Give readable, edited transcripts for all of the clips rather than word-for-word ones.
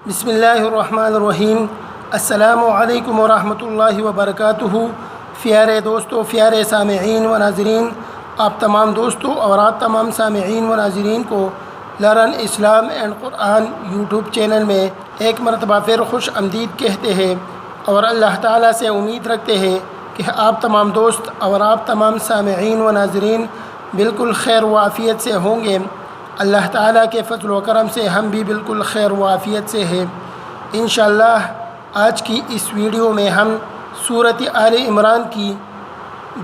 बिस्मिल्लाहिर्रहमानिर्रहीम। अस्सलामु अलैकुम वरहमतुल्लाहि वबरकातुहू। प्यारे दोस्तों, प्यारे सामिईन व नाज़रीन, आप तमाम दोस्तों और आप तमाम सामिईन व नाज़रीन को learn Islam and Quran YouTube channel में एक मरतबा फिर खुश आमदीद कहते हैं और अल्लाह ताला से उम्मीद रखते हैं कि आप तमाम दोस्त और आप तमाम सामिईन व नाज़रीन बिल्कुल खैर व आफ़ियत से होंगे। अल्लाह ताला के फ़ज़ल व करम से हम भी बिल्कुल खैर व आफ़ियत से हैं इंशाअल्लाह। आज की इस वीडियो में हम सूरत आले इमरान की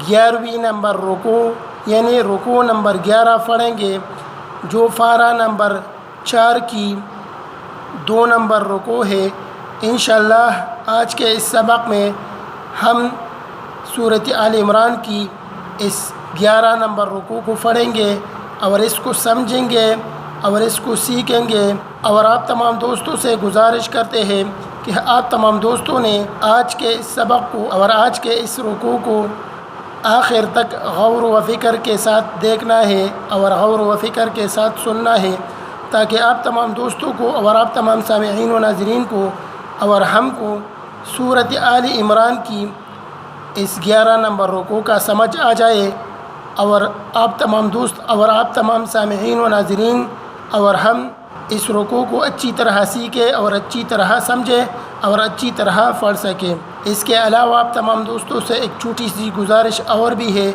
11वीं नंबर रुको यानी रुको नंबर 11 पढ़ेंगे, जो फारा नंबर 4 की 2 नंबर रुको है। इंशाअल्लाह आज के इस सबक में हम सूरत आले इमरान की इस 11 नंबर रुको को पढ़ेंगे और इसको समझेंगे और इसको सीखेंगे। और आप तमाम दोस्तों से गुजारिश करते हैं कि आप तमाम दोस्तों ने आज के इस सबक को और आज के इस रुकू को आखिर तक गौर व फ़िक्र के साथ देखना है और गौर व फ़िक्र के साथ सुनना है, ताकि आप तमाम दोस्तों को और आप तमाम सामिईन व नाज़रीन को और हमको सूरत आले इमरान की इस 11 नंबर रुकू का समझ आ जाए और आप तमाम दोस्त और आप तमाम सामिईन व नाज़रीन और हम इस रुकू को अच्छी तरह सीखें और अच्छी तरह समझें और अच्छी तरह पढ़ सकें। इसके अलावा आप तमाम दोस्तों से एक छोटी सी गुजारिश और भी है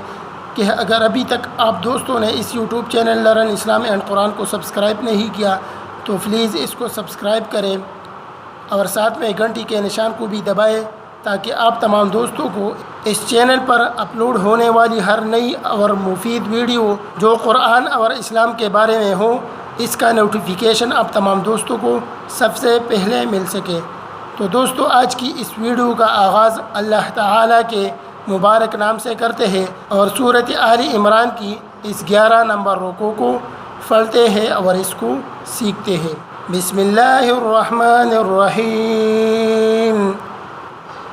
कि अगर अभी तक आप दोस्तों ने इस YouTube channel learn Islam and Quran को सब्सक्राइब नहीं किया तो प्लीज़ इसको सब्सक्राइब करें और साथ में घंटी के निशान को भी दबाएं, ताकि आप तमाम दोस्तों को इस चैनल पर अपलोड होने वाली हर नई और मुफीद वीडियो जो कुरान और इस्लाम के बारे में हो, इसका नोटिफिकेशन आप तमाम दोस्तों को सबसे पहले मिल सके। तो दोस्तों, आज की इस वीडियो का आगाज़ अल्लाह ताला के मुबारक नाम से करते हैं और सूरत आले इमरान की इस 11 नंबर रुकू को पढ़ते हैं और इसको सीखते हैं। बिस्मिल्लाहिर्रहमानिर्रहीम।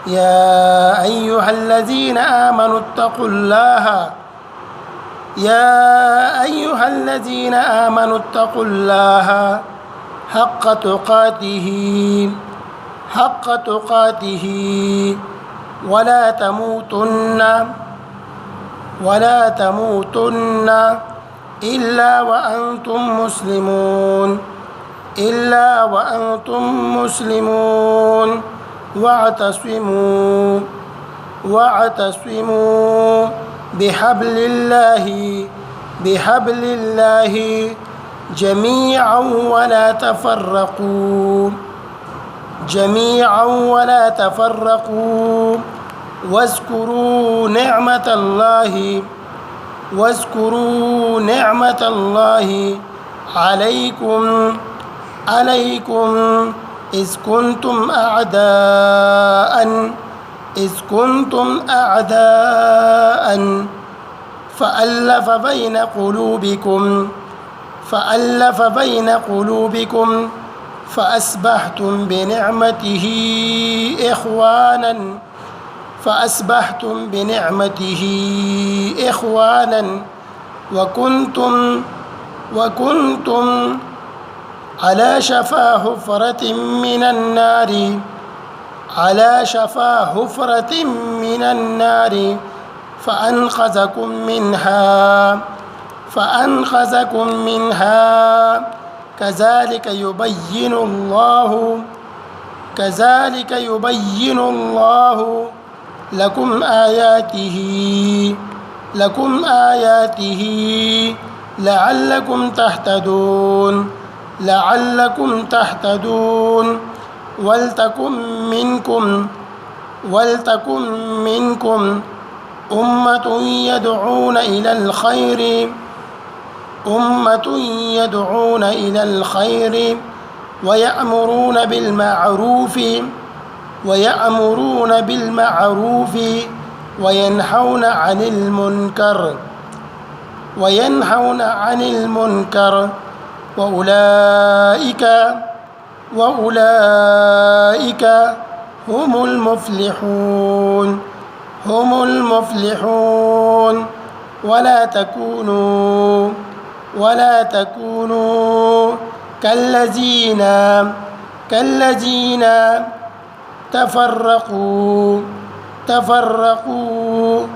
या अय्युहल्लज़ीना आमनुत्तक़ुल्लाह या अय्युहल्लज़ीना आमनुत्तक़ुल्लाह हक़्क़ तुक़ातिही वला तमूतुन्ना इल्ला व अंतुम मुस्लिमून वअतसिमू बिहब्लिल्लाहि जमीअन वला तफ़र्रक़ू वज़्कुरू निअमतल्लाहि अलैकुम इज़ कुंतुम अअदाअन फ़अल्लफ़ बैन क़ुलूबिकुम फ़अस्बहतुम बिनिअमतिही इख़वानन वकुंतुम अला शफ़ा हुफ़रतिन मिनन नारि फ़अनक़ज़कुम मिन्हा कज़ालिक युबय्यिनुल्लाहु लकुम आयातिही लअल्लकुम तहतदून वलतकुम मिनकुम उम्मतुन यदऊन इलल खैरि वयअमुरून बिलमअरूफ़ि वयनहौन अनिल मुनकर वउलाइका हुमुल मुफ़्लिहून वला तकूनू कल्लज़ीना كالذين تفرقوا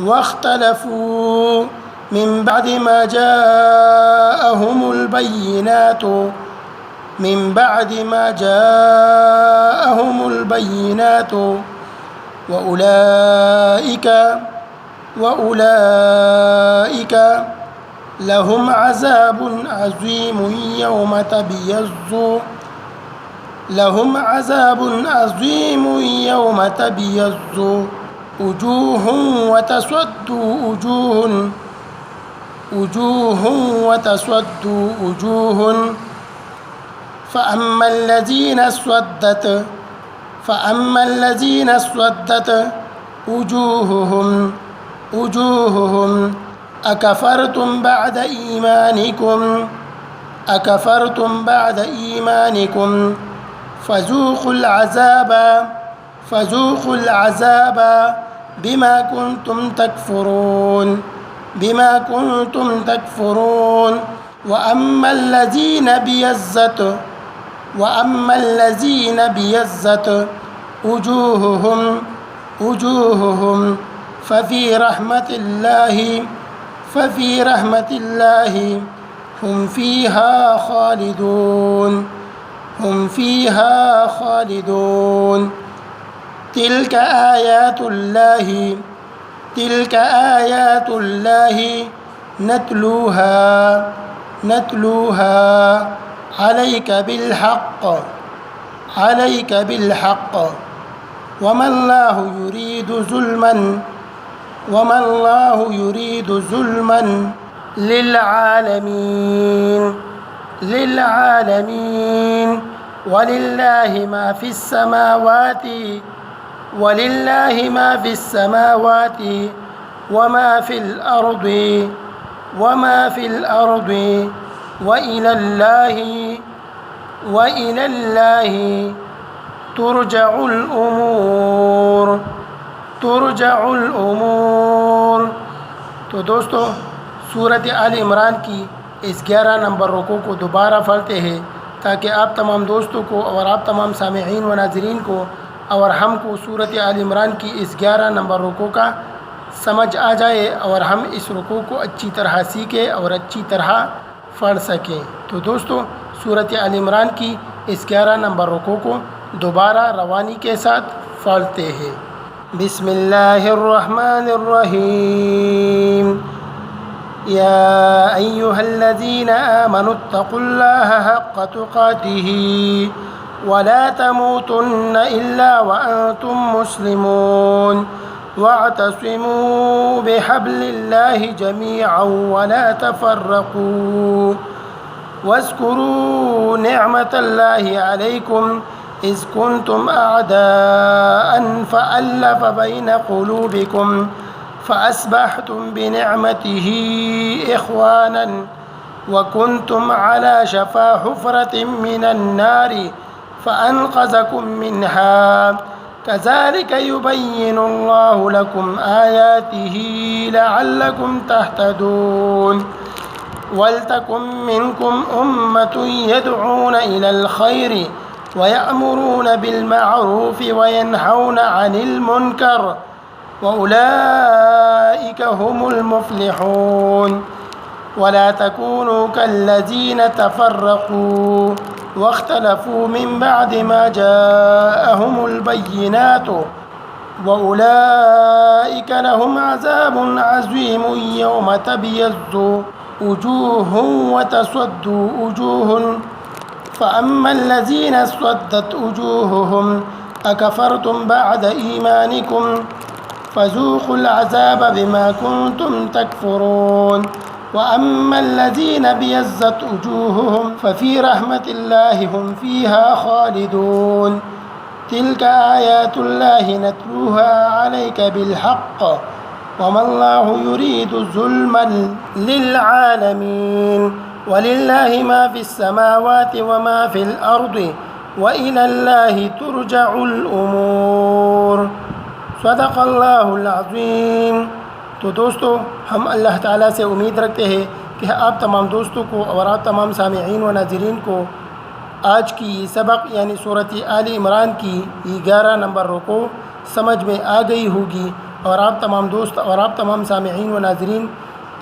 واختلفوا من بعد ما جاءهم البينات وأولئك لهم عذاب عظيم يوم تبيض وجوه وتسود وجوه فأما الذين اسودت وجوههم أكفرتم بعد إيمانكم فذوقوا العذاب بما كنتم تكفرون وأما الذين بيضت وجوههم ففي رحمة الله هم فيها خالدون تلك آيات الله نتلوها عليك بالحق وما الله يريد ظلما للعالمين ولله ما في السماوات وما في الأرض وإلى الله ترجع الأمور تو دوستو सूरत आल इमरान की इस 11 नंबर रुको को दोबारा पढ़ते हैं ताकि आप तमाम दोस्तों को और आप तमाम सामिईन व नाज़रीन को और हमको सूरत आल इमरान की इस 11 नंबर रुको का समझ आ जाए और हम इस रुको को अच्छी तरह सीखें और अच्छी तरह पढ़ सकें। तो दोस्तों सूरत आल इमरान की इस 11 नंबर रुको को दोबारा रवानी के साथ पढ़ते हैं। बिस्मिल्लाहिर्रहमानिर्रहीम या अय्युहल्लज़ीना आमनु इत्तक़ुल्लाह हक़्क़ तुक़ातिही वला तमूतुन्ना इल्ला व अंतुम मुस्लिमून वअतसिमू बिहब्लिल्लाहि जमीअन वला तफ़र्रक़ू वज़्कुरू निअमतल्लाहि अलैकुम इज़ कुंतुम अअदाअन फ़अल्लफ़ बैन क़ुलूबिकुम फ़अस्बहतुम बिनिअमतिही इख़वानन वकुंतुम अला शफ़ा हुफ़रतिन मिनन नारि फ़अन्क़ज़कुम मिन्हा कज़ालिक युबय्यिनुल्लाहु लकुम आयातिही लअल्लकुम तहतदून वलतकुम मिनकुम उम्मतुन यदऊन इलल खैरि वयअमुरून बिलमअरूफ़ि वयनहौन अनिल मुनकर वउलाइक हुमुल मुफ़्लिहून वला तकूनू कल्लज़ीन तफ़र्रक़ू वख्तलफ़ू मिन बअदि मा जाअहुमुल बय्यिनातु वउलाइक लहुम अज़ाबुन अज़ीमुन यौम तबयज़्ज़ु वजूहुन वतस्वद्दु वजूहुन फ़अम्मा الذين اسودت وجوههم أكفرتم بعد إيمانكم فذوقوا العذاب بما كنتم تكفرون وأما الذين ابيضت وجوههم ففي رحمة الله هم فيها خالدون تلك آيات الله نتلوها عليك بالحق وما الله يريد ظلما للعالمين ولله ما في السماوات وما في الأرض وإلى الله ترجع الأمور صدق الله العظيم तो दोस्तों हम अल्लाह ताला से उम्मीद रखते हैं कि आप तमाम दोस्तों को और आप तमाम सामिईन व नाज़रीन को आज की ये सबक यानी सूरह आल इमरान की 11 नंबर रुको समझ में आ गई होगी और आप तमाम दोस्त और आप तमाम सामिईन व नाज़रीन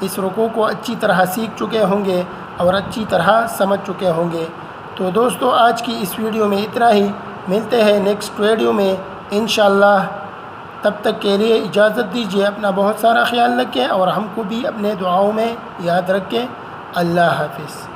इस रुको को अच्छी तरह सीख चुके होंगे और अच्छी तरह समझ चुके होंगे। तो दोस्तों आज की इस वीडियो में इतना ही, मिलते हैं नेक्स्ट वीडियो में इंशाअल्लाह। तब तक के लिए इजाज़त दीजिए, अपना बहुत सारा ख्याल रखें और हमको भी अपने दुआओं में याद रखें। अल्लाह हाफ़िज़।